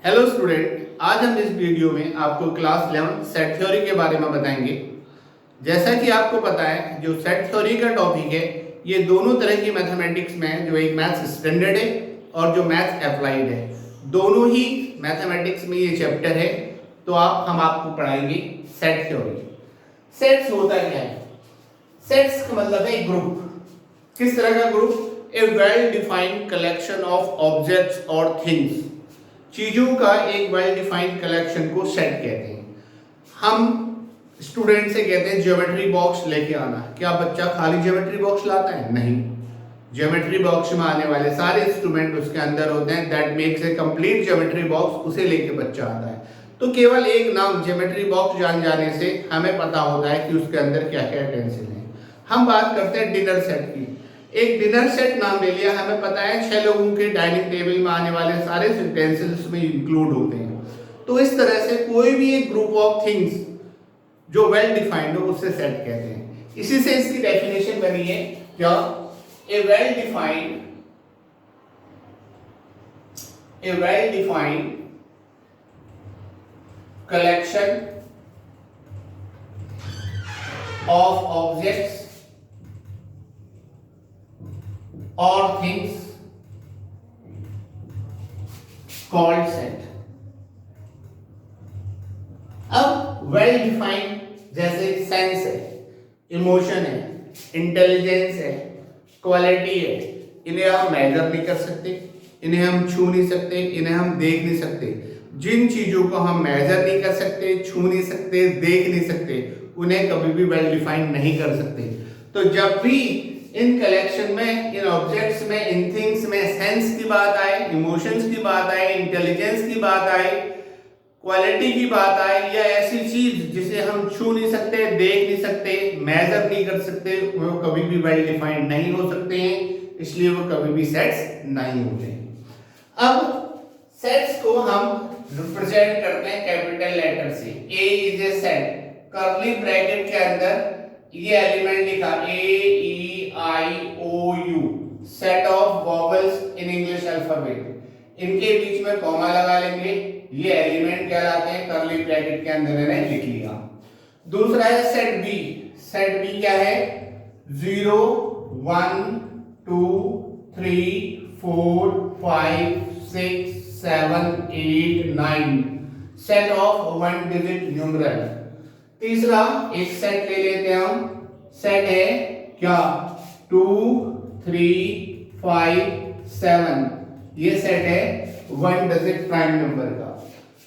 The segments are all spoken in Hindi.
हेलो स्टूडेंट, आज हम इस वीडियो में आपको क्लास 11 सेट थ्योरी के बारे में बताएंगे। जैसा कि आपको पता है, जो सेट थ्योरी का टॉपिक है ये दोनों तरह की मैथमेटिक्स में है, जो एक मैथ्स स्टैंडर्ड है और जो मैथ्स अप्लाइड है। दोनों ही मैथमेटिक्स में ये चैप्टर है। तो हम आपको पढ़ाएंगे सेट थ्योरी। सेट्स होता क्या है? सेट्स का मतलब है ग्रुप। किस तरह का group? A well defined collection of objects और थिंग्स। चीजों का एक वेल डिफाइंड कलेक्शन को सेट कहते हैं। हम स्टूडेंट से कहते हैं ज्योमेट्री बॉक्स लेके आना। क्या बच्चा खाली ज्योमेट्री बॉक्स लाता है? नहीं। ज्योमेट्री बॉक्स में आने वाले सारे इंस्ट्रूमेंट उसके अंदर होते हैं। That makes a complete geometry box. उसे लेके बच्चा आता है। तो केवल एक नाम ज्योमेट्री बॉक्स जान जाने से हमें पता होता है कि उसके अंदर क्या क्या टेंसिल है। हम बात करते हैं डिनर सेट की। एक डिनर सेट नाम ले लिया, हमें पता है 6 लोगों के डाइनिंग टेबल में आने वाले सारे यूटेंसिल्स में इंक्लूड होते हैं। तो इस तरह से कोई भी एक ग्रुप ऑफ थिंग्स जो वेल डिफाइंड हो उससे सेट कहते हैं। इसी से इसकी डेफिनेशन बनी है क्या? A well defined collection of objects or things called set। अब वेल डिफाइंड जैसे सेंस है, इमोशन है, इंटेलिजेंस है, क्वालिटी है, इन्हें हम मेजर नहीं कर सकते, इन्हें हम छू नहीं सकते, इन्हें हम देख नहीं सकते। जिन चीजों को हम मेजर नहीं कर सकते, छू नहीं सकते, देख नहीं सकते, उन्हें कभी भी वेल डिफाइंड नहीं कर सकते। तो जब भी इन कलेक्शन में, इन ऑब्जेक्ट्स में, इन थिंग्स में सेंस की बात आए, इमोशंस की बात आए, इंटेलिजेंस की बात आए, क्वालिटी की बात आए, या ऐसी चीज जिसे हम छू नहीं सकते, देख नहीं सकते, मेजर नहीं कर सकते, वो कभी भी वेल डिफाइंड नहीं हो सकते हैं। इसलिए वो कभी भी सेट्स नहीं होते। अब सेट्स को हम रिप्रेजेंट करते हैं कैपिटल लेटर से। A is a set. Curly bracket के अंदर ये एलिमेंट लिखा AEIOU, set of vowels in English alphabet. इनके बीच में कॉमा लगा लेंगे, ये एलिमेंट कहलाते हैं। कर्ली ब्रैकेट के अंदर इन्हें लिख लिया। दूसरा है सेट बी। सेट बी क्या है? 0 1 2 3 4 5 6 7 8 9, सेट ऑफ 1 डिजिट न्यूमरल। तीसरा एक सेट ले लेते हैं हम। सेट है क्या? 2 3 5 7। ये सेट है 1 डिजिट प्राइम नंबर का।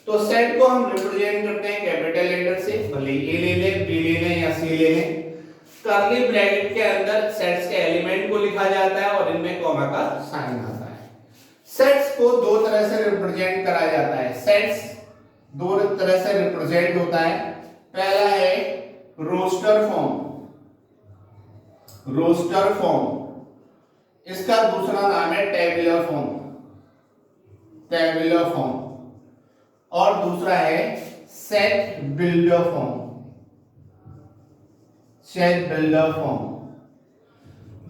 तो सेट को हम रिप्रेजेंट करते हैं कैपिटल लेटर से, भले ए ले ले, बी ले ले या सी ले ले। कर्ली ब्रैकेट के अंदर सेट्स के एलिमेंट को लिखा जाता है और इनमें कॉमा का साइन आता है। सेट्स को दो तरह से रिप्रेजेंट करा जाता है। सेट्स दो तरह से रिप्रेजेंट होता है। पहला है रोस्टर फॉर्म। Roster form. इसका दूसरा नाम है टेबुलर फॉर्म। Tabular form. और दूसरा है set builder form. Set builder form.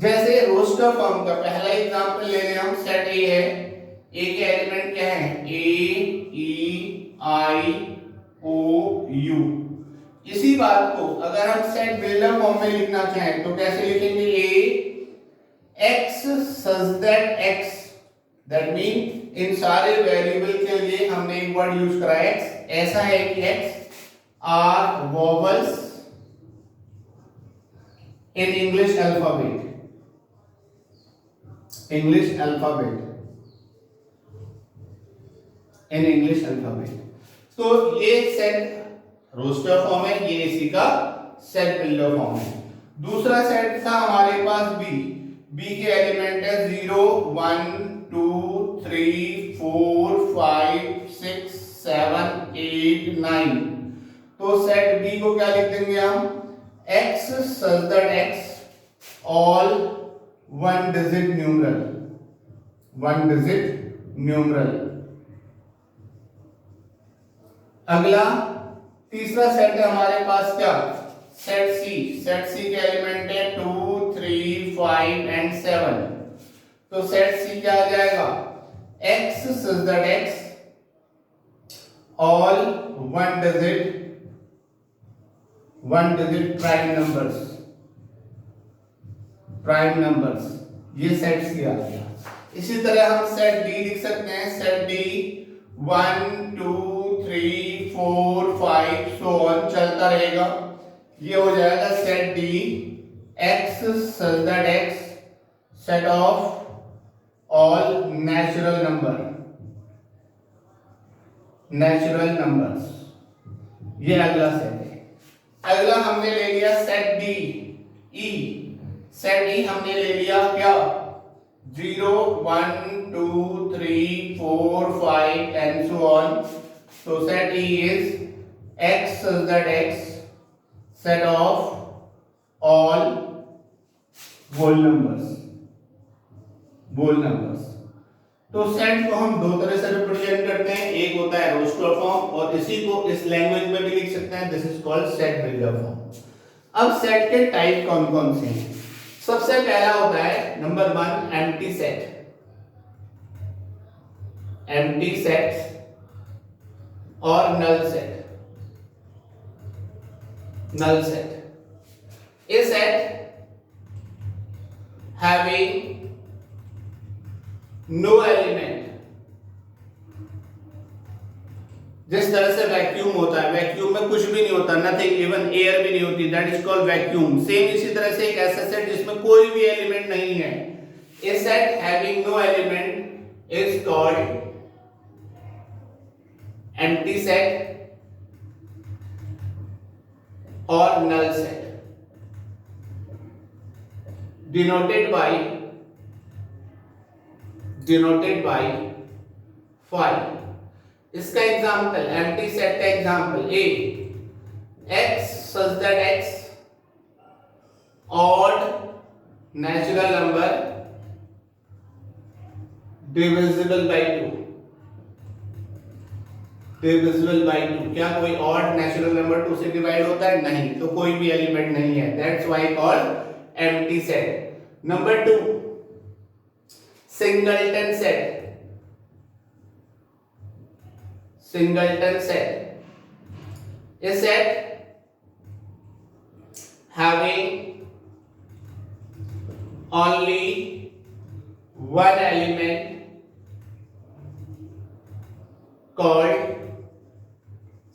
जैसे रोस्टर फॉर्म का पहला एग्जांपल ले लें हम। सेट ए है। ए के एलिमेंट क्या है? AEIOU। इसी बात को अगर हम सेट बिल्डर फॉर्म में लिखना चाहें तो कैसे लिखेंगे? A x such that x, that mean in सारे वेरिएबल के लिए हमने एक वर्ड यूज करा है x। ऐसा है कि x are vowels in English alphabet. English alphabet, in English alphabet. तो ये सेट रोस्टर फॉर्म है, ये इसी का सेट बिल्डर फॉर्म है। दूसरा सेट था हमारे पास बी। बी के एलिमेंट है 0 1 2 3 4 5 6 7 8 9। तो सेट बी को क्या लिख देंगे हम? x such that x all 1 digit numeral। 1 digit numeral। अगला तीसरा सेट है हमारे पास क्या? सेट सी। सेट सी के एलिमेंट है 2 3 5 एंड 7। तो सेट सी क्या आ जाएगा? x such that x all one digit prime numbers, ये सेट सी आ गया। इसी तरह हम सेट डी लिख सकते हैं, सेट डी 1 2 3 4 5 सो ऑन चलता रहेगा। ये हो जाएगा set D x such that x set of all natural numbers. ये अगला सेट है। अगला हमने ले लिया सेट डी ई। सेट ई हमने ले लिया क्या, 0 1 2 3 4 5 and so on. So set E is x such that x set of all whole numbers. तो सेट को हम दो तरह से रिप्रेजेंट करते हैं, एक होता है रोस्टर फॉर्म और इसी को इस लैंग्वेज में भी लिख सकते हैं, this is called set builder form. अब सेट के टाइप कौन कौन से हैं? सबसे पहला होता है नंबर 1 एम्प्टी सेट और null set. A set having no element, जिस तरह से वैक्यूम होता है, वैक्यूम में कुछ भी नहीं होता, नथिंग, इवन एयर भी नहीं होती, that is called vacuum. Same इसी तरह से एक ऐसा सेट जिसमें कोई भी एलिमेंट नहीं है, a set having no element is called empty set और नल सेट, डिनोटेड बाय 5। इसका एग्जांपल, एम्प्टी सेट का example a x such that x odd natural number divisible by 2। क्या कोई ऑड नेचुरल नंबर 2 से डिवाइड होता है? नहीं, तो कोई भी एलिमेंट नहीं है, that's why called empty set. Number 2 singleton set. A set having only one element called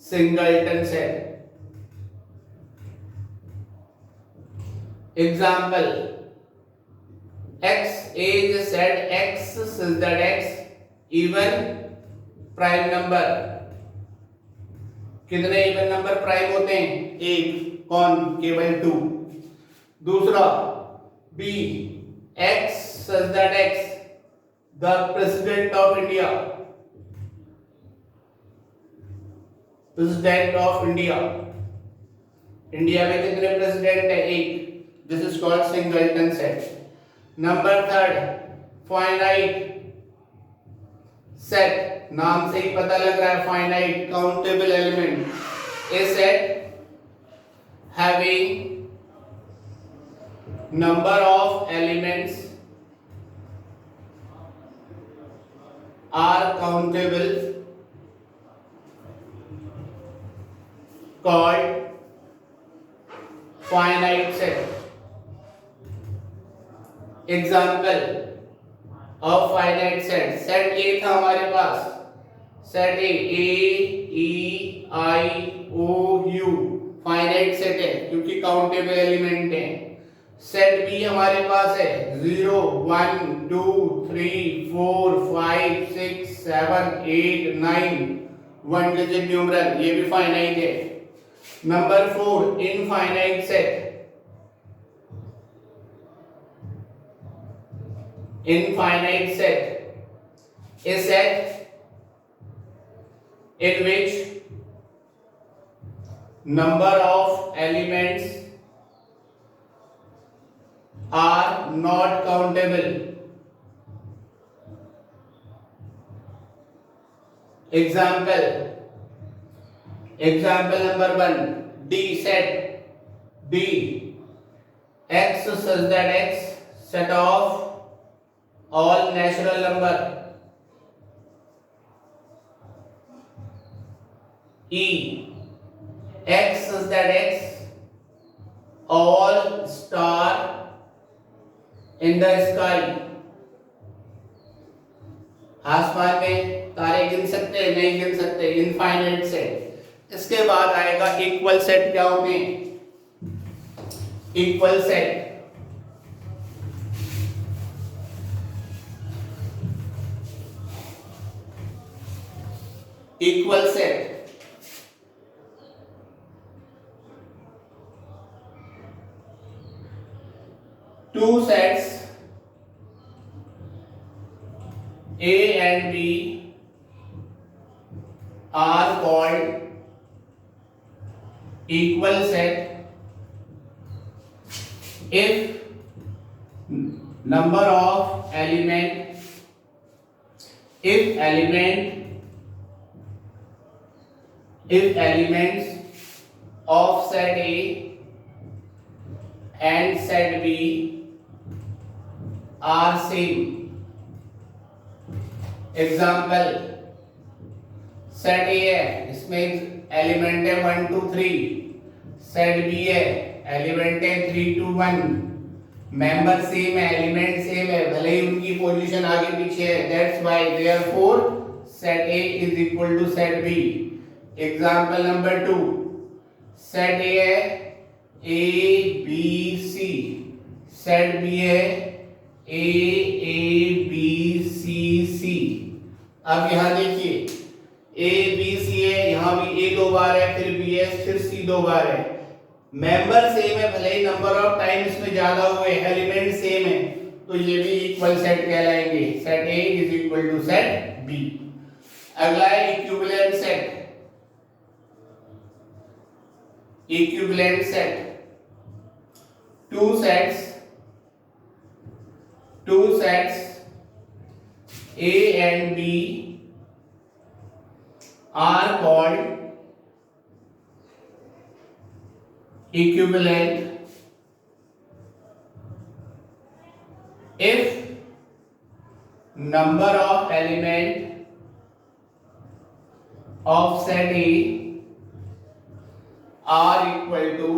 singleton set. Example, x is a set x such that x even prime number. कितने इवन नंबर प्राइम होते हैं? एक। कौन? केवल 2। दूसरा B X such that X the president of India, India में कितने प्रेसिडेंट है? एक। This is called singleton set. Number 3 finite set, नाम से ही पता लग रहा है, finite countable element. A set having number of elements are countable called finite set. Example of finite set, set A था हमारे पास, set A E I O U finite set है क्योंकि काउंटेबल एलिमेंट है। सेट बी हमारे पास है 0 1 2 3 4 5 6 7 8 9 वन डिजिट न्यूमरल, ये भी फाइनाइट है। Number 4 infinite set. Infinite set, a set in which number of elements are not countable. Example number 1 D set, D x such that x set of all natural number E. X is that X. All star in the sky. आसमान में तारे गिन सकते हैं? नहीं गिन सकते, इनफाइनाइट सेट। इसके बाद आएगा इक्वल सेट। क्या होंगे? Equal set. Equal set two sets A and B are called equal set if number of elements of set A and set B are same. Example, set A है, इसमें एलिमेंट है 1 2 3। सेट बी है, एलिमेंट है 3 2 1। मेंबर सेम है, एलिमेंट सेम है, भले ही उनकी पोजीशन आगे पीछे है। That's why therefore set A is equal to set B. Example number 2, set A है A B C, set B है ए बी सी सी। अब यहां देखिए, ए बी सी है, यहां भी ए 2 बार है, फिर बी है, फिर सी 2 बार है। मेंबर सेम है, भले ही नंबर ऑफ टाइम इसमें ज्यादा हुए, एलिमेंट सेम है, तो ये भी इक्वल सेट कहलाएंगे। Set A is equal to set B. अगला है equivalent set. Equivalent set two sets A and B are called equivalent if number of element of set A are equal to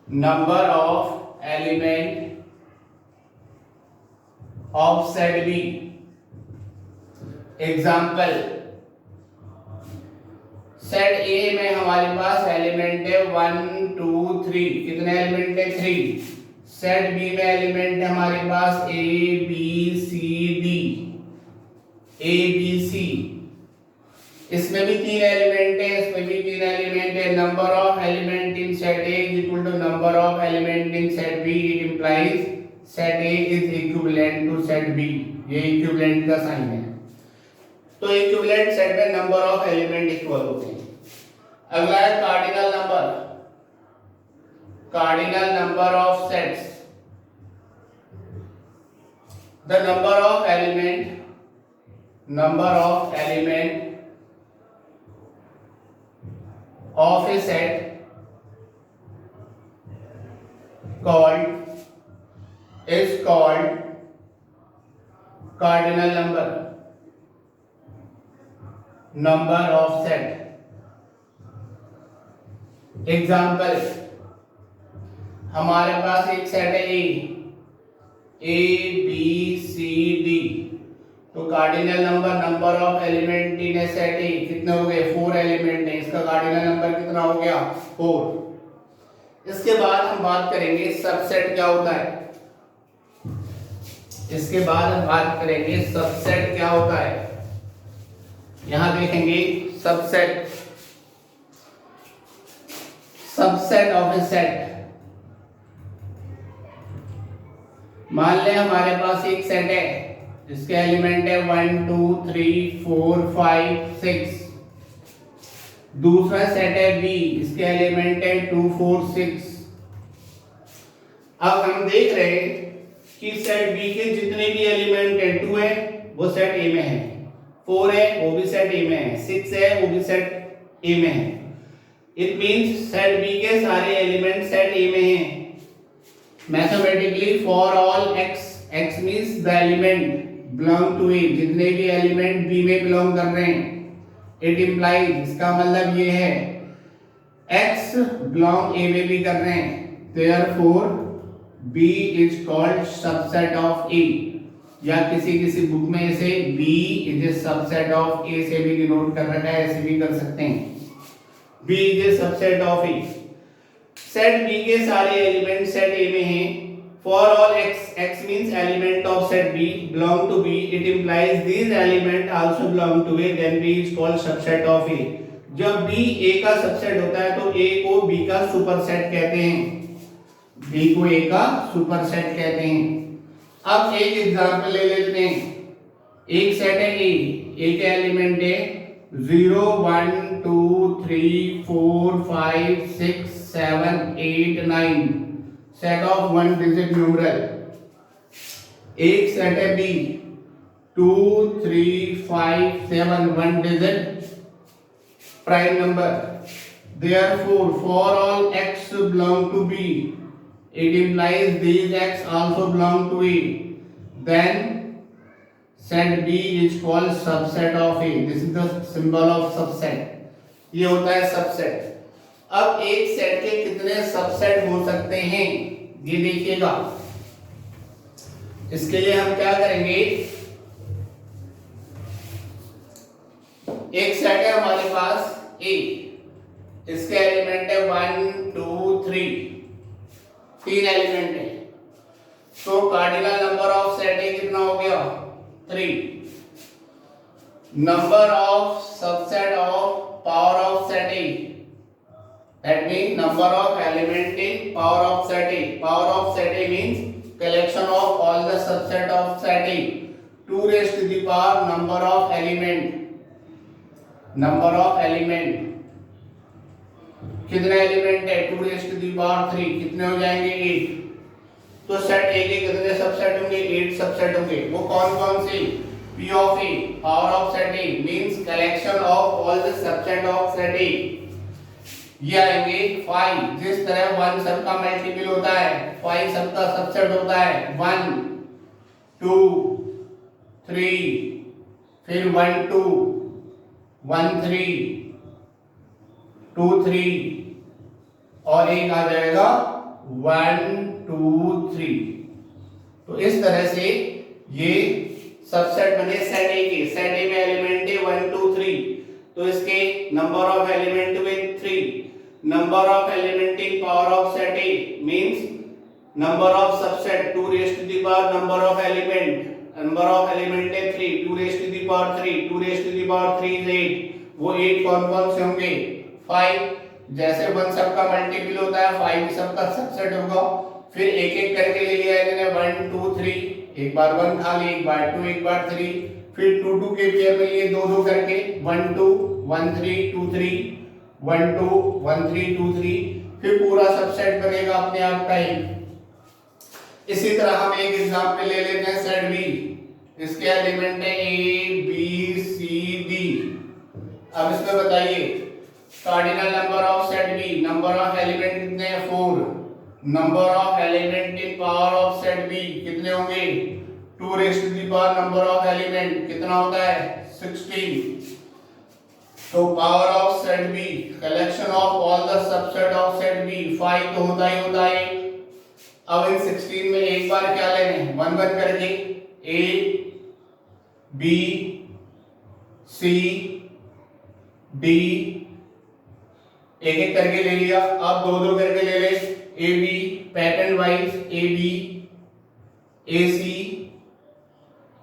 number of element of set B। Example, set A में हमारे पास एलिमेंट है 1 2 3। कितने एलिमेंट है? 3। सेट बी में एलिमेंट है हमारे पास A B C D, A B C. इसमें भी 3 एलिमेंट है, इसमें भी 3 एलिमेंट है। Number of element in set A is equal to number of element in set B. It implies set A is equivalent to set B. ये इक्विवेलेंट का साइन है। तो इक्विवेलेंट सेट में नंबर ऑफ एलिमेंट इक्वल होते हैं। अगला है cardinal number. Cardinal number of sets. The number of element of a set is called cardinal number of set। Example, हमारे पास एक सेट है ए बी सी डी, तो cardinal number of element in A set ए कितने हो गए? 4 एलिमेंट है, इसका कार्डिनल नंबर कितना हो गया? 4। इसके बाद हम बात करेंगे सबसेट क्या होता है। यहां देखेंगे सबसेट ऑफ ए सेट। मान ले हमारे पास एक सेट है जिसके एलिमेंट है 1 2 3 4 5 6। दूसरा सेट है बी, इसके एलिमेंट है 2 4 6। अब हम देख रहे हैं कि सेट बी के जितने भी एलिमेंट है 2 है वो सेट ए में है, 4 है वो भी सेट ए में है, 6 है वो भी सेट ए में है। इट मींस सेट बी के सारे एलिमेंट सेट ए में हैं। Mathematically for all x means the element belong to A, जितने भी एलिमेंट बी में बिलोंग कर रहे हैं इट इम्प्लाइज, इसका मतलब ये है x बिलोंग ए में भी कर रहे हैं, therefore b is called subset of a, या किसी किसी बुक में इसे b is a subset of a से भी डिनोट कर रखा है, ऐसे भी कर सकते हैं, b is a subset of a। Set b के सारे एलिमेंट सेट a में हैं। For all x means element of set b belong to b, it implies this element also belong to a, then b is called subset of a। जब b a का सबसेट होता है तो a को b का सुपरसेट कहते हैं, b को a का सुपरसेट कहते हैं। अब एक एग्जांपल ले लेते हैं। एक सेट है a, a के एलिमेंट है 0 1 2 3 4 5 6 7 8 9, set of one digit numeral. एक सेट है b 2 3 5 7 one digit prime number. Therefore, for all x belong to b, it implies these x also belong to a. Then set b is called subset of a. This is the symbol of subset. ये होता है सबसेट। अब एक सेट के कितने सबसेट हो सकते हैं ये देखिएगा। इसके लिए हम क्या करेंगे, एक सेट है हमारे पास A, इसके एलिमेंट है 1 2 3, तीन एलिमेंट है, तो cardinal number of set A कितना हो गया 3। Number of subset of power of set A, that means number of element in power of set A. Power of set A means collection of all the subset of set A. 2 raised to the power number of element. Number of element कितने एलिमेंट है 2 raised to the power 3, कितने हो जाएंगे 8। तो सेट A के कितने सबसेट होंगे 8 सबसेट होंगे। वो कौन कौन से, P of A, power of set A means collection of all the subset of set A। ये आएंगे 5, जिस तरह 1 सबका मल्टीपल होता है 5 सबका सबसेट होता है 1 2 3, फिर 1 2 1 3 2 3, और एक आ जाएगा 1 2 3। तो इस तरह से ये सबसेट बने सेट ए के। सेट ए में एलिमेंट है 1 2 3, तो इसके नंबर ऑफ एलिमेंट हुए 3। Number of element in power of set A means number of subset 2 raise to the power number of element, number of element है 3, 2 raise to the power 3, 2 raise to the power 3 is 8। वो 8 कौन कौन से होंगे 5, जैसे 1 सबका मल्टीपल होता है 5 सबका सबसेट होगा। फिर एक एक करके ले लिया इन्होंने 1 2 3, एक बार 1 खा ली, एक बार 2, एक बार 3, फिर 2 2 के पेयर में लिए 2 2 करके 1 2 1 3 2 3 1 2 1 3 2 3, फिर पूरा सबसेट बनेगा अपने आप का ही। इसी तरह हम एक एग्जांपल ले लेते हैं सेट बी, इसके एलिमेंट है ए बी सी डी। अब इसमें बताइए cardinal number of set B, number of element कितने हैं 4। Number of element in power of set B कितने होंगे 2 raise to the power number of element कितना होता है 16। तो power of set B collection of all the subset of set B 5 तो होता ही होता है। अब इन 16 में एक बार क्या लेने 1 1 करके ए बी सी डी एक एक करके ले लिया। अब 2 2 करके ले ले A B pattern wise A B A C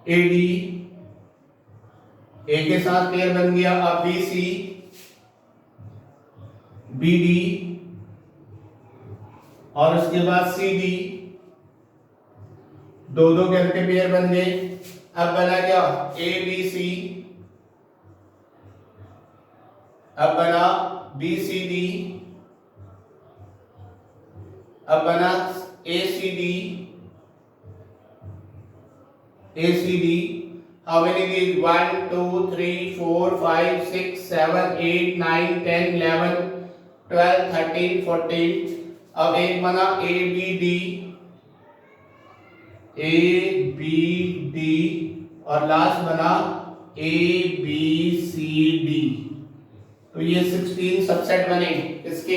A D, A के साथ पेयर बन गया। अब बी सी बी डी और उसके बाद सी डी, 2 2 करके पेयर बन गए। अब बना क्या ए बी सी, अब बना बी सी डी, अब बना A C D A C D. How many these 1 2 3 4 5 6 7 8 9 10 11 12 13 14। अब एक बना ए बी डी और लास्ट बना ए बी सी डी। तो ये 16 सबसेट बने इसके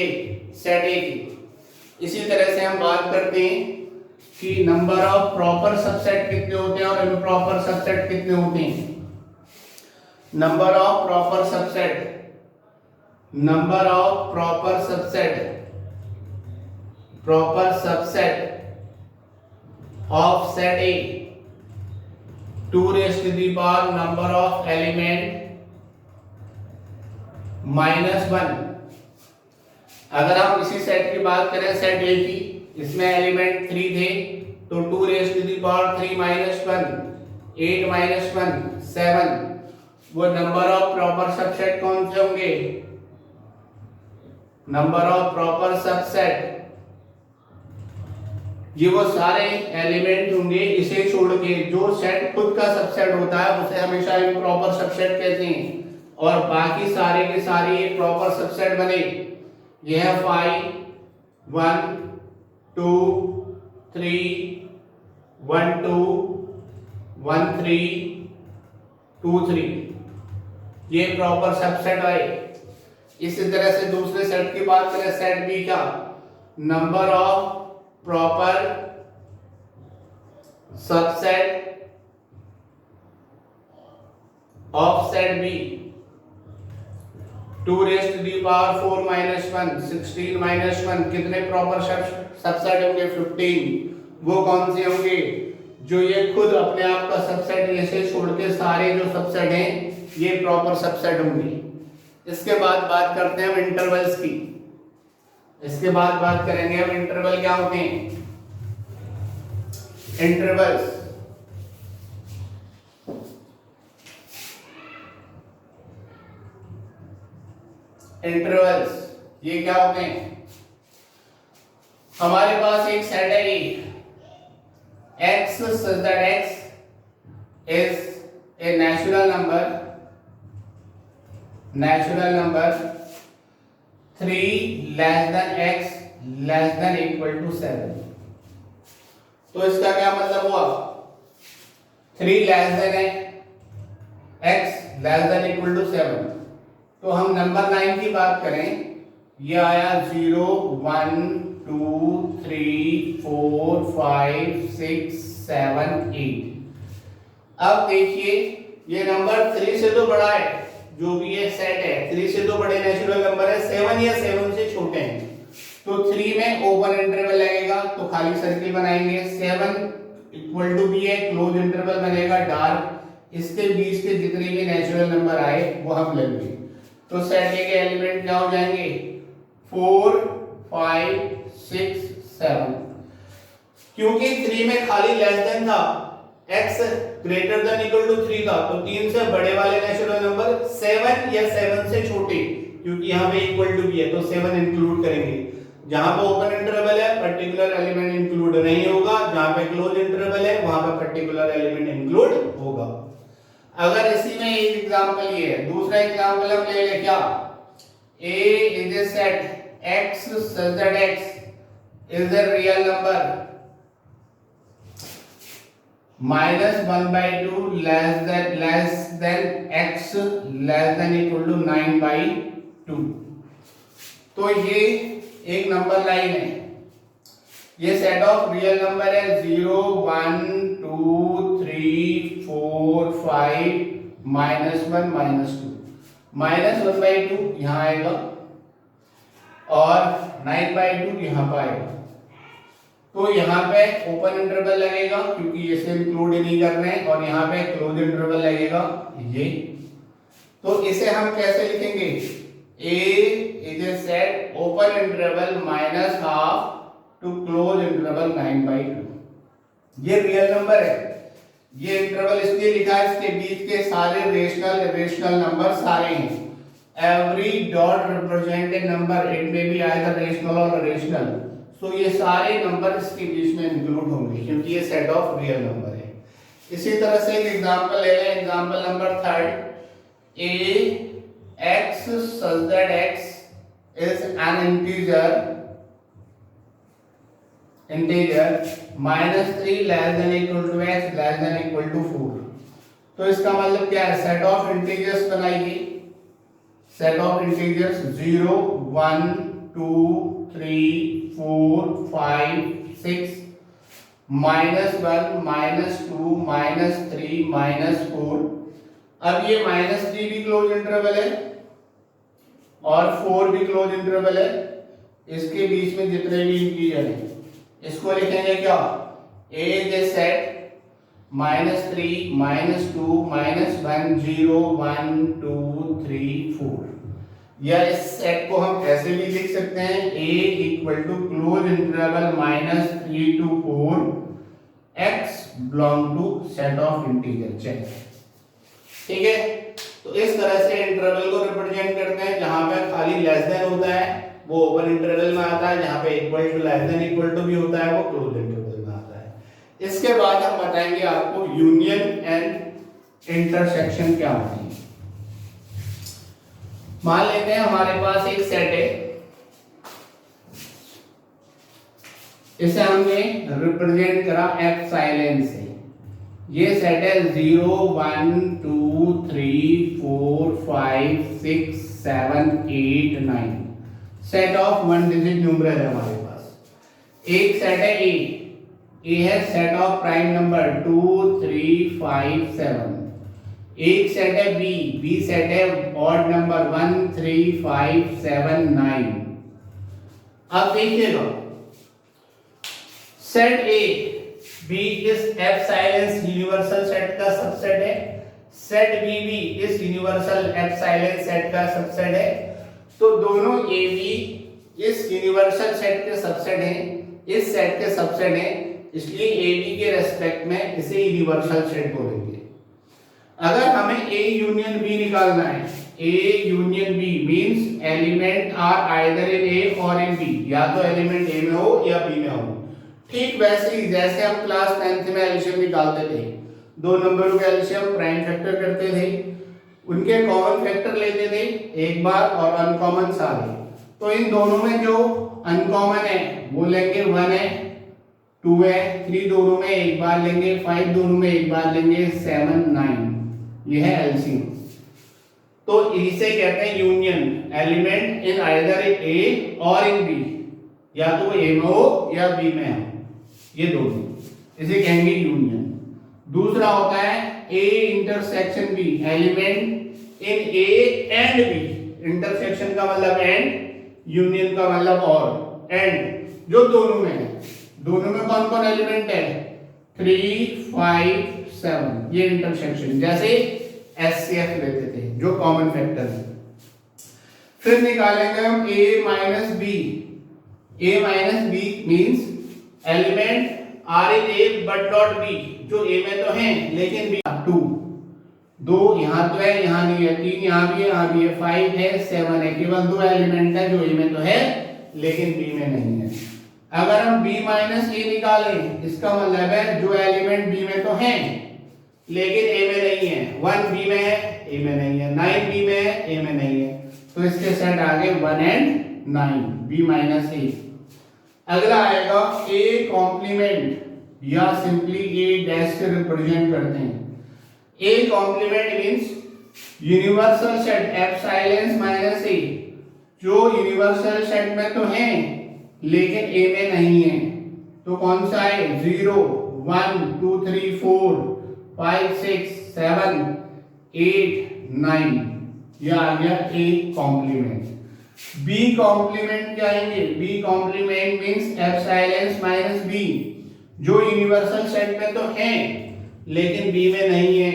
सेट ए के। इसी तरह से हम बात करते हैं कि नंबर ऑफ प्रॉपर सबसेट कितने होते हैं और इम्प्रॉपर सबसेट कितने होते हैं। Number of proper subset, number of proper subset of set A 2 raised to the power number of element -1। अगर हम इसी सेट की बात करें सेट ए की, इसमें एलिमेंट 3 थे तो 2 raised to the power 3 -1 8 -1 7। वो नंबर ऑफ प्रॉपर सबसेट कौन से होंगे? नंबर ऑफ प्रॉपर सबसेट ये वो सारे एलिमेंट होंगे इसे छोड़ के, जो सेट खुद का सबसेट होता है उसे हमेशा इम्प्रॉपर सबसेट कहते हैं, और बाकी सारे के सारे एक प्रॉपर सबसेट बने। यह 5 1 2 3 1 2 1 3 2 3 ये प्रॉपर सबसेट आए। इसी तरह से दूसरे सेट की बात करें सेट बी का, number of proper subset of set B 2 raised to the power 4 -1 16 -1 कितने प्रॉपर सबसेट होंगे? 15। वो कौन से होंगे? जो ये खुद अपने आप का सबसेट ऐसे छोड़ के सारे जो सबसेट हैं ये प्रॉपर सबसेट होंगे। इसके बाद बात करते हैं हम इंटरवल्स की। इसके बाद बात करेंगे हम इंटरवल क्या होते हैं। इंटरवल्स ये क्या होते हैं? हमारे पास एक सेट है x such that x is a natural number 3 less than x less than equal to 7। तो इसका क्या मतलब हुआ? 3 less than x less than equal to 7। तो हम नंबर 9 की बात करें, ये आया 0 1 2 3 4 5 6 7 8। अब देखिए ये नंबर 3 से तो बड़ा है, जो भी ये सेट है 3 से तो बड़े नेचुरल नंबर है, 7 या 7 से छोटे हैं। तो 3 में ओपन इंटरवल लगेगा तो खाली सर्किल बनाएंगे, 7 इक्वल टू भी है क्लोज इंटरवल बनेगा डार्क, इसके बीच के जितने भी नेचुरल नंबर आए वो हम लेंगे। तो सेट ए के एलिमेंट क्या हो जाएंगे? 4 5 6 7। क्योंकि 3 में खाली लेस देन था, x greater than equal to 3 था, तो 3 से बड़े वाले नेचुरल नंबर 7 या 7 से छोटे, क्योंकि यहाँ पे इक्वल टू भी है तो 7 इंक्लूड करेंगे। जहां पे ओपन इंटरवल है पर्टिकुलर एलिमेंट इंक्लूड नहीं होगा, जहां पे क्लोज इंटरवल है वहां पे पर्टिकुलर एलिमेंट इंक्लूड होगा। अगर इसी में एक एग्जांपल ये है, दूसरा एग्जांपल हम ले लें क्या? A is a set x such that x is a real number -1/2 less than x less than equal to 9/2। तो ये एक नंबर लाइन है, ये सेट ऑफ रियल नंबर है 0 1 2 3 4 5 -1 -2 -1/2 यहाँ आएगा और 9/2 यहाँ पर आएगा। तो यहाँ पे ओपन इंटरवल लगेगा क्योंकि ये से इंक्लूड नहीं कर रहे हैं, और यहाँ पे क्लोज इंटरवल लगेगा ये। तो इसे हम कैसे लिखेंगे? A is a set open interval -half to close interval 9/2। ये रियल नंबर है, ये इंटरवल इसलिए लिखा है इसके बीच के सारे रेशनल नंबर सारे हैं। Every dot represent a number, it may be either rational और रेशनल। तो ये सारे नंबर इसके बीच में इंक्लूड होंगे क्योंकि ये सेट ऑफ रियल नंबर है। इसी तरह से एक एग्जांपल ले लें, example number 3, a x such that x is an integer -3 less than equal to x less than equal to 4। तो इसका मतलब क्या है? सेट ऑफ इंटीजर्स बनाइए, सेट ऑफ इंटीजर्स 0 1 2 3 4 5 6 -1 -2 -3 -4। अब ये -3 भी क्लोज इंटरवल है और 4 भी क्लोज इंटरवल है। इसके बीच में जितने भी इंटीजर हैं इसको लिखेंगे क्या, ए इज ए सेट -3 -2 -1 0 1 2 3 4। या इस सेट को हम ऐसे भी लिख सकते हैं A equal to close interval -3 to 4 x belong to set of integer. Check, ठीक है। तो इस तरह से इंटरवल को रिप्रेजेंट करते हैं। जहां पे खाली लेस देन होता है वो ओपन इंटरवल में आता है, जहां पे equal to less than equal to भी होता है वो क्लोज इंटरवल में आता है। इसके बाद हम बताएंगे आपको यूनियन एंड इंटरसेक्शन क्या होती है। मान लेते हैं हमारे पास एक सेट है, इसे हमने रिप्रेजेंट करा एप्सिलॉन से। ये सेट है 0 1 2 3 4 5 6 7 8 9। Set of one digit numeral है हमारे पास। एक सेट है ए है सेट ऑफ प्राइम नंबर 2 3 5 7। एक सेट है बी सेट है ऑड नंबर 1 3 5 7 9। अब देखिएगा सेट ए बी इस एप्सिलॉन यूनिवर्सल सेट का सबसेट है, सेट बी भी इस यूनिवर्सल एप्सिलॉन सेट का सबसेट है। तो दोनों ए बी इस यूनिवर्सल सेट के सबसेट हैं, इस सेट के सबसेट हैं, इसलिए ए बी के रेस्पेक्ट में इसे यूनिवर्सल सेट बोलेंगे। अगर हमें ए यूनियन बी निकालना है, A union B means element are either in A और इन बी, या तो एलिमेंट ए में हो या बी में हो। ठीक वैसे ही जैसे हम क्लास 10th में एलसीएम निकालते थे, दो नंबरों का एलसीएम प्राइम फैक्टर करते थे, उनके कॉमन फैक्टर लेते थे एक बार और अनकॉमन सारे। तो इन दोनों में जो अनकॉमन है वो लेंगे 1 है 2 है 3 दोनों में एक बार लेंगे, 5 दोनों में एक बार लेंगे, 7 9। ये है एलसीएम। तो इसे कहते हैं यूनियन, एलिमेंट इन आइदर ए और इन बी, या तो ए में हो या बी में हो, ये दोनों, इसे कहेंगे यूनियन। दूसरा होता है A intersection B, element in A and B. Intersection का मतलब एंड, यूनियन का मतलब और। एंड जो दोनों में है, दोनों में कौन कौन एलिमेंट है, 3 5 7, ये इंटरसेक्शन। जैसे एचसीएफ लेते थे जो कॉमन फैक्टर है। फिर निकालेंगे हम a minus B. a minus B means element are in A but not B, जो ए में तो है लेकिन बी 2, 2 यहाँ तो है यहाँ नहीं है, 3 यहाँ भी है यहाँ भी है, 5 है 7 है, केवल 2 एलिमेंट है जो ए में तो है लेकिन बी में नहीं है। अगर हम b माइनस ए निकालें, इसका मतलब है जो एलिमेंट b में तो है लेकिन a में नहीं है। 1 b में है a में नहीं है, 9 b में है a में नहीं है, तो इसके सेट आगे 1 एंड 9, b माइनस ए। अगला आएगा a कॉम्प्लीमेंट, या सिंपली a डैश से रिप्रेजेंट करते हैं। a complement means universal set epsilon minus A, जो यूनिवर्सल सेट में तो है लेकिन a में नहीं है। तो कौन सा है, 0 1 2 3 4 5 6 7 8 9, यह आ गया a कॉम्प्लीमेंट। b कॉम्प्लीमेंट क्या आएंगे, b complement means epsilon minus b, जो यूनिवर्सल सेट में तो है लेकिन b में नहीं है।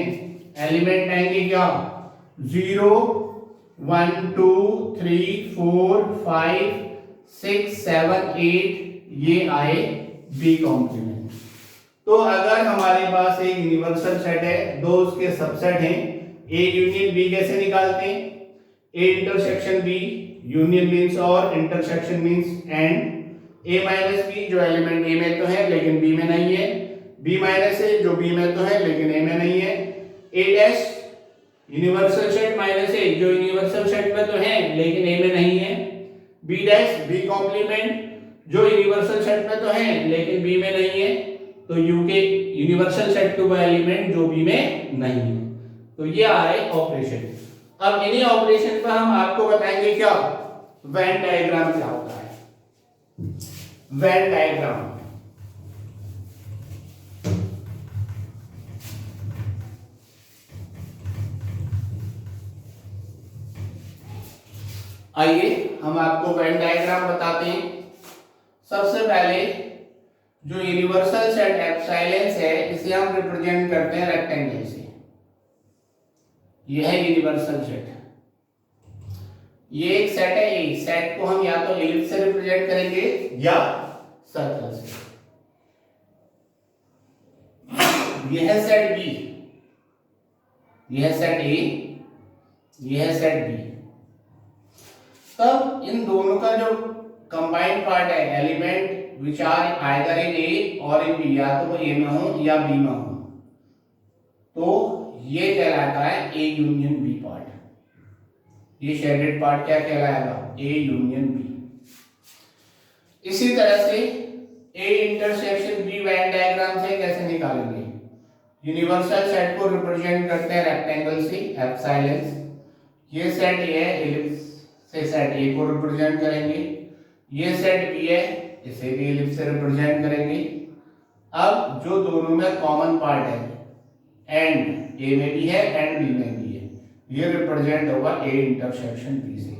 एलिमेंट आएंगे क्या, 0 1 2 3 4 5 6 7 8, ये आए b कॉम्प्लीमेंट। तो अगर हमारे पास एक यूनिवर्सल सेट है, दो उसके सबसेट हैं, a यूनियन b कैसे निकालते हैं, a intersection b, union means और, intersection means and. a minus b जो एलिमेंट a में तो है लेकिन b में नहीं है, b माइनस a जो b में तो है लेकिन a में नहीं है, a dash universal set minus a जो यूनिवर्सल सेट में तो है लेकिन a में नहीं है, b डैश b कॉम्प्लीमेंट जो यूनिवर्सल सेट में तो है लेकिन b में नहीं है, तो u के यूनिवर्सल सेट के वो एलिमेंट जो b में नहीं है। तो ये आए ऑपरेशन। अब इन्हीं ऑपरेशन पर हम आपको बताएंगे क्या वेन डायग्राम क्या होता है। वेन डायग्राम, आइए हम आपको वेन डायग्राम बताते हैं। सबसे पहले जो यूनिवर्सल सेट एप्सिलॉन है इसे हम रिप्रेजेंट करते हैं रेक्टेंगल से। यह है यूनिवर्सल सेट। ये एक सेट है, ए सेट को हम या तो एलिप्स से रिप्रेजेंट करेंगे या सर्कल से। यह है सेट बी, यह है सेट ए, यह है सेट बी। तब इन दोनों का जो कंबाइंड पार्ट है, element which are either in A और इन बी, या तो वो ए में हो या बी में हो, तो ये कहलाता है ए यूनियन बी पार्ट। ये शेडेड पार्ट क्या कहलाएगा, ए यूनियन बी। इसी तरह से A intersection B Venn diagram से कैसे निकालेंगे। यूनिवर्सल सेट को रिप्रेजेंट करते हैं रेक्टेंगल से, एप्सिलॉन। ये सेट ए है, एलिप्स से सेट ए को रिप्रेजेंट करेंगे। ये सेट बी है, इसे भी एलिप्स से रिप्रेजेंट करेंगे। अब जो दोनों में कॉमन पार्ट है, एंड ए में भी है एंड बी में भी है, ये रिप्रेजेंट होगा ए इंटरसेक्शन बी से।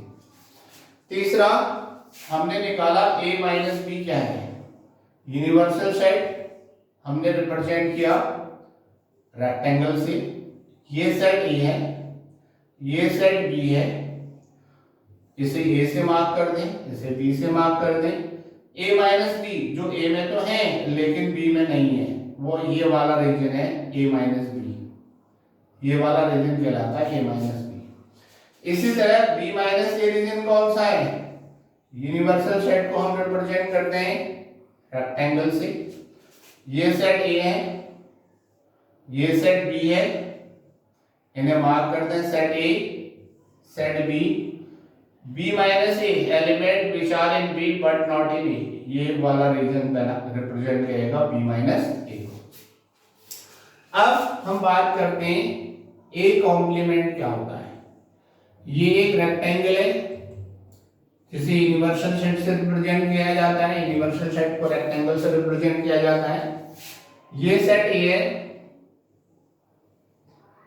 तीसरा हमने निकाला ए माइनस बी क्या है। यूनिवर्सल सेट हमने रिप्रेजेंट किया रेक्टेंगल से। ये सेट ए है, ये सेट बी है, इसे ए से मार्क कर दें, इसे बी से मार्क कर दें। ए माइनस बी जो ए में तो है लेकिन बी में नहीं है, वो ये वाला रीजन है ए माइनस बी। ये वाला रीजन कहलाता है ए माइनस बी। इसी तरह बी माइनस ए रीजन कौन सा है। यूनिवर्सल सेट को हम रिप्रेजेंट करते हैं रेक्टेंगल से। ये सेट ए है, ये सेट बी है, इन्हें मार्क करते हैं set A, set B. B minus A element which are in B but not in A, ये वाला रीजन रिप्रेजेंट करेगा बी माइनस ए को। अब हम बात करते हैं ए कॉम्प्लीमेंट क्या होता है। ये एक रेक्टेंगल है जिसे यूनिवर्सल सेट से रिप्रेजेंट किया जाता है। यूनिवर्सल सेट को रेक्टेंगल से रिप्रेजेंट किया जाता है। ये सेट ए है,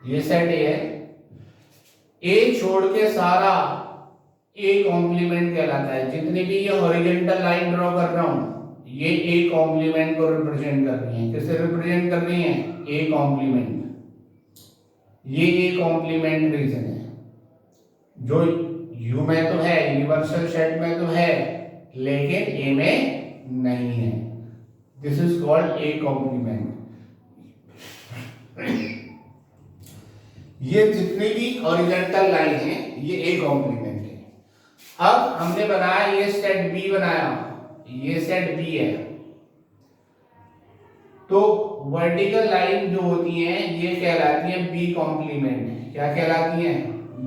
ये सेट ए है। ए छोड़ के सारा ए कॉम्प्लीमेंट कहलाता है। जितनी भी ये हॉरिजॉन्टल लाइन ड्रॉ कर रहा हूं, ये ए कॉम्प्लीमेंट को रिप्रेजेंट कर रही है। किसे रिप्रेजेंट कर रही है, ए कॉम्प्लीमेंट। ये ए कॉम्प्लीमेंट रीजन है जो यू में तो है, यूनिवर्सल सेट में तो है लेकिन ए में नहीं है। This is called A complement. ये जितनी भी हॉरिजॉन्टल लाइन है ये ए कॉम्प्लीमेंट है। अब हमने बनाया ये सेट बी बनाया, ये सेट बी है, तो वर्टिकल लाइन जो होती है ये कहलाती है बी कॉम्प्लीमेंट। क्या कहलाती है,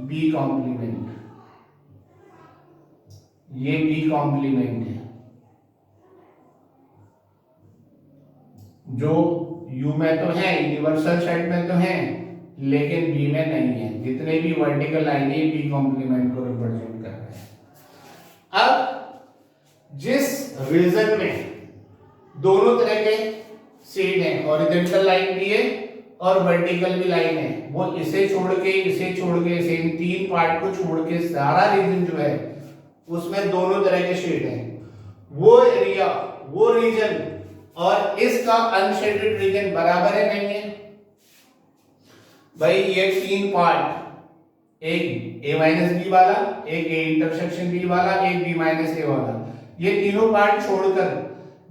बी कॉम्प्लीमेंट। ये बी कॉम्प्लीमेंट है जो यू में तो है, यूनिवर्सल सेट में तो है लेकिन बी में नहीं है। जितने भी वर्टिकल लाइन है बी कॉम्प्लीमेंट को रिप्रेजेंट कर रहे हैं। अब जिस रीजन में दोनों तरह के शेड है, हॉरिजॉन्टल लाइन भी है और वर्टिकल भी लाइन है, वो इसे छोड़ के इसे इन तीन पार्ट को छोड़ के सारा रीजन जो है उसमें दोनों तरह के शेड हैं। वो एरिया, वो रीजन और इसका अनशेडेड रीजन बराबर है नहीं है भाई। ये तीन पार्ट, एक ए माइनस बी वाला, एक ए इंटरसेक्शन बी वाला, एक बी माइनस ए वाला, ये तीनों पार्ट छोड़कर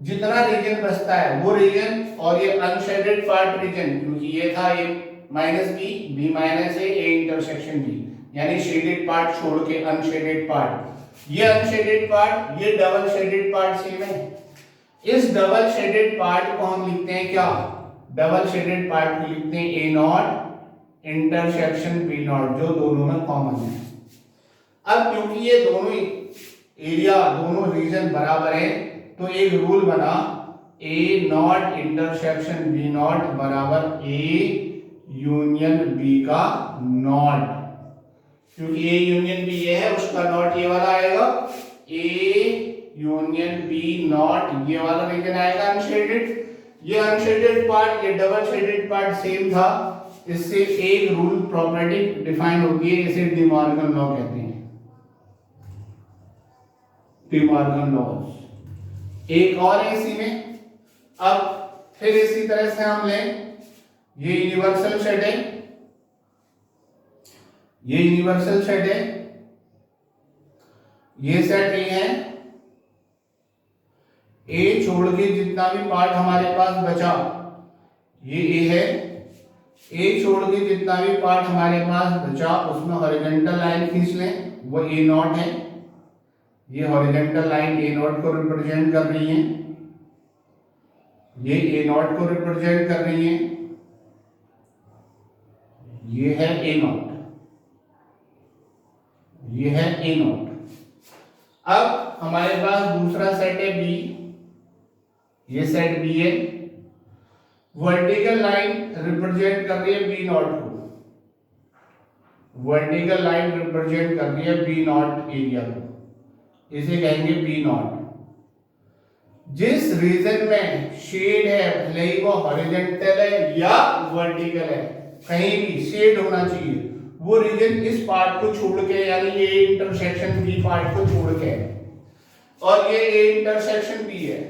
जितना रीजन बचता है वो रीजन और ये अनशेडेड पार्ट रीजन, क्योंकि ये था A minus B, B minus A intersection B, यानी शेडेड पार्ट छोड़ के अनशेडेड पार्ट, ये अनशेडेड पार्ट, ये डबल शेडेड पार्ट सेम है। इस डबल शेडेड पार्ट को हम लिखते हैं क्या, डबल शेडेड पार्ट को लिखते हैं ए नॉट इंटरसेक्शन बी नॉट, जो दोनों में कॉमन है। अब क्योंकि ये दोनों एरिया, दोनों रीजन बराबर है तो एक रूल बना ए नॉट इंटरसेक्शन बी नॉट बराबर ए यूनियन बी का नॉट। क्योंकि ए यूनियन बी ये है, उसका नॉट ये वाला आएगा, ए यूनियन बी नॉट ये वाला रीजन आएगा अनशेडेड। ये अनशेडेड पार्ट, ये डबल शेडेड पार्ट सेम था। इससे एक रूल प्रॉपर्टी डिफाइन होती है, इसे डी मॉर्गन लॉ कहते हैं, डी मॉर्गन लॉज। एक और है इसी में। अब फिर इसी तरह से हम लें, ये यूनिवर्सल सेट है, ये यूनिवर्सल सेट है, ये सेट ए है। ए छोड़ के जितना भी पार्ट हमारे पास बचा ये ए है। ए छोड़ के जितना भी पार्ट हमारे पास बचा उसमें हॉरिजॉन्टल लाइन खींच लें, वो ए नॉट है। ये हॉरिजॉन्टल लाइन ए नॉट को रिप्रेजेंट कर रही है, ये ए नॉट को रिप्रेजेंट कर रही है, ये है ए नॉट, ये है ए नॉट। अब हमारे पास दूसरा सेट है बी, ये सेट बी है। वर्टिकल लाइन रिप्रेजेंट कर रही है बी नॉट को, वर्टिकल लाइन रिप्रेजेंट कर रही है बी नॉट एरिया को, इसे कहेंगे बी नॉट। जिस रीजन में शेड है, भले ही वो हॉरिजॉन्टल है या वर्टिकल है, कहीं भी शेड होना चाहिए, वो रीजन इस पार्ट को छोड़ के, यानी ये इंटरसेक्शन बी पार्ट को छोड़ के, और ये ए इंटरसेक्शन बी है।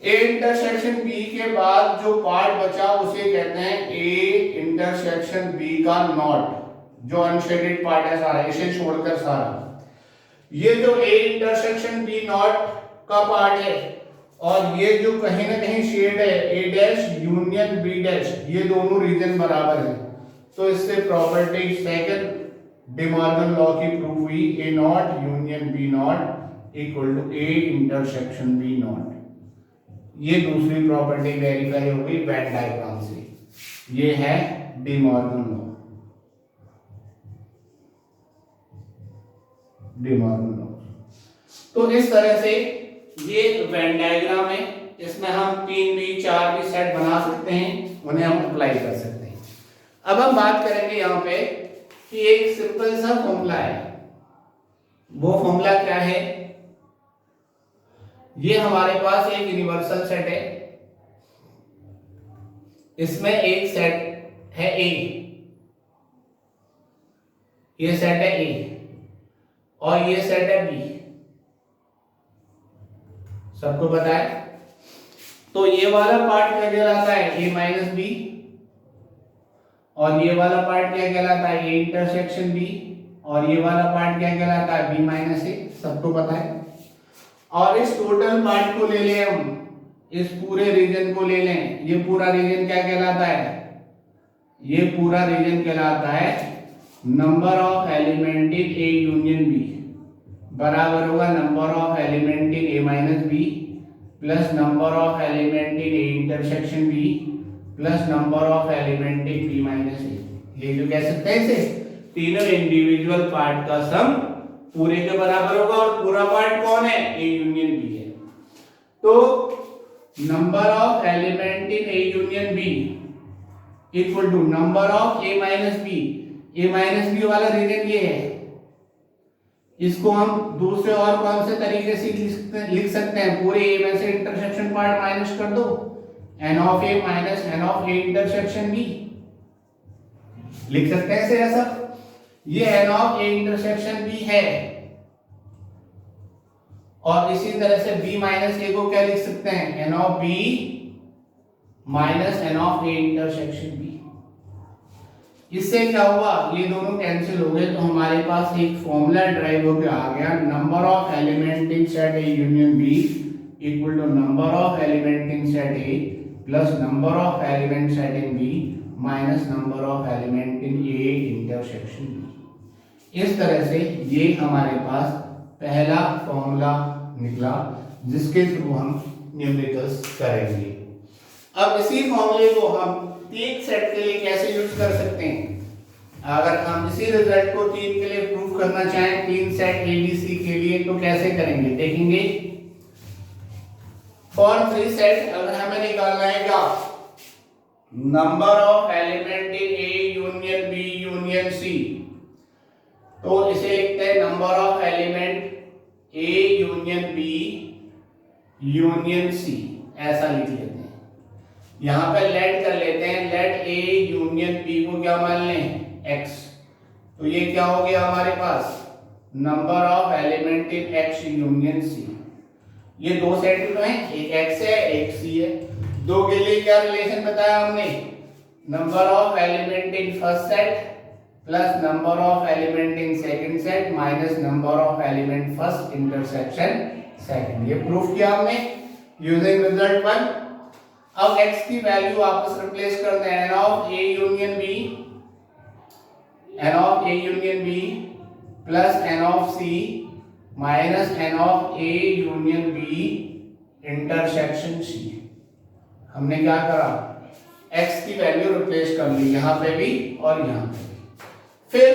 ए इंटरसेक्शन बी के बाद जो पार्ट बचा उसे कहते हैं ए इंटरसेक्शन बी का नॉट, जो अनशेडेड पार्ट है सारा, इसे छोड़कर सारा। ये जो ए इंटरसेक्शन बी नॉट का पार्ट है, और ये जो कहीं ना कहीं शेड है A dash union B dash, ये दोनों रीजन बराबर है। तो इससे property second De Morgan law की प्रूफ हुई, A not union B not equal to A intersection B not. ये दूसरी प्रॉपर्टी वेरीफाई हो गई वेन डायग्राम से। ये है D Morgan law, D Morgan law. तो इस तरह से ये वेन डायग्राम है, इसमें हम 3 भी 4 भी सेट बना सकते हैं, उन्हें हम अप्लाई कर सकते हैं। अब हम बात करेंगे यहाँ पे कि एक सिंपल सा फॉर्मूला है। वो फॉर्मूला क्या है? ये हमारे पास एक यूनिवर्सल सेट है, इसमें एक सेट है ए, ये सेट है ए, और ये सेट है बी, सबको पता है। तो ये वाला पार्ट क्या कहलाता है? ए माइनस बी, और ये वाला पार्ट क्या कहलाता है? ए इंटरसेक्शन बी, और ये वाला पार्ट क्या कहलाता है? बी माइनस ए, सबको पता है। और इस टोटल पार्ट को ले लें हम, इस पूरे रीजन को ले लें, ये पूरा रीजन क्या कहलाता है? ये पूरा रीजन कहलाता है number of element in A union B बराबर होगा number of element in A minus B plus number of element in A intersection B plus number of element in B minus A. ये जो कह सकते हैं इसे, तीनों इंडिविजुअल पार्ट का सम पूरे के बराबर होगा, और पूरा पार्ट कौन है? ए यूनियन बी है। तो number of element in A union B equal to number of A minus B. A minus B वाला रीजन ये है, इसको हम दूसरे और कौन से तरीके से लिख सकते हैं? पूरे ए में से इंटरसेक्शन पार्ट माइनस कर दो, N of A minus N of A intersection B, लिख सकते हैं इसे ऐसा। ये N of A intersection B है, और इसी तरह से बी माइनस ए को क्या लिख सकते हैं? N of B minus N of A intersection B. इससे क्या हुआ? ये दोनों कैंसिल हो गए, तो हमारे पास एक फॉर्मूला ड्राइव होकर आ गया, number of element in set A union B equal to number of element in set A plus number of element set in B minus number of element in A intersection B. इस तरह से ये हमारे पास पहला फॉर्मूला निकला, जिसके थ्रू हम न्यूमेरिकल्स करेंगे। अब इसी फॉर्मूले को हम 3 सेट के लिए कैसे यूज कर सकते हैं? अगर हम इसी रिजल्ट को 3 के लिए प्रूव करना चाहें, 3 सेट एबीसी के लिए, तो कैसे करेंगे देखेंगे। फॉर 3 सेट अगर हमें निकालना है क्या? Number of element in A union B union C तो इसे लिखते हैं number of element A union B union C, ऐसा लिख लेते हैं। यहां पे लेट कर लेते हैं, लेट A यूनियन B को क्या मान लें, X। तो ये क्या हो गया हमारे पास, number of element in X union C। ये दो सेट तो हैं, एक X है एक C है। दो के लिए क्या रिलेशन बताया हमने, number of element in first set plus number of element in second set minus number of element first intersection second. ये प्रूफ किया हमने यूजिंग रिजल्ट 1। अब x की वैल्यू वापस रिप्लेस करते हैं, n of a union b, n of a union b plus n of c minus n of a union b intersection c। हमने क्या करा, x की वैल्यू रिप्लेस कर ली यहां पे भी और यहां पे भी। फिर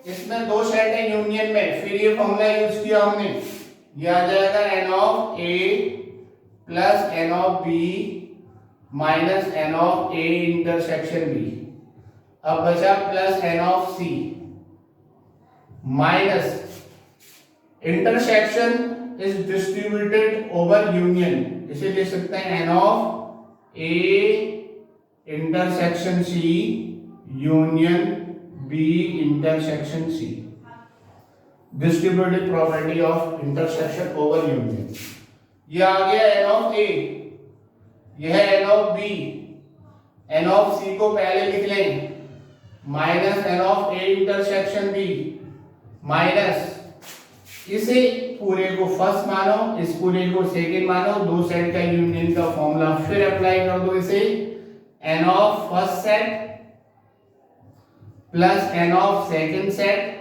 इसमें दो सेट है यूनियन में, फिर ये फॉर्मूला यूज किया हमने, ये आ जाएगा n of a plus n of b minus n of a intersection b। अब बचा plus n of c minus intersection is distributed over union, इसे लिख सकते हैं n of a intersection c union b intersection c। Distributive property of intersection over union. ये आ गया n ऑफ a, यह है n of b, n of c को पहले लिख लें minus n of a intersection b minus, इसे पूरे को फर्स्ट मानो, इस पूरे को सेकंड मानो, दो सेट का यूनियन का फॉर्मूला फिर अप्लाई कर दो, इसे n of first set plus n of second set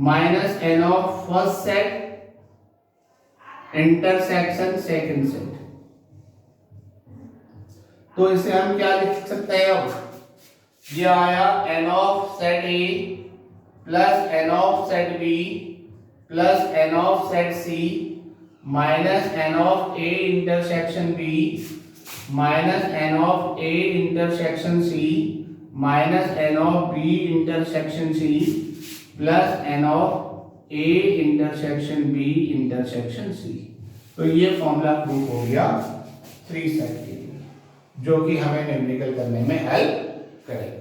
minus n of first set intersection second set. तो इसे हम क्या लिख सकते हैं, अब ये आया n of set A plus n of set B plus n of set C minus n of A intersection B minus n of A intersection C minus n of B intersection C plus n of A intersection B intersection C। तो ये फॉर्मूला प्रूफ हो गया 3 सेट के लिए, जो कि हमें न्यूमेरिकल करने में हेल्प करेगा।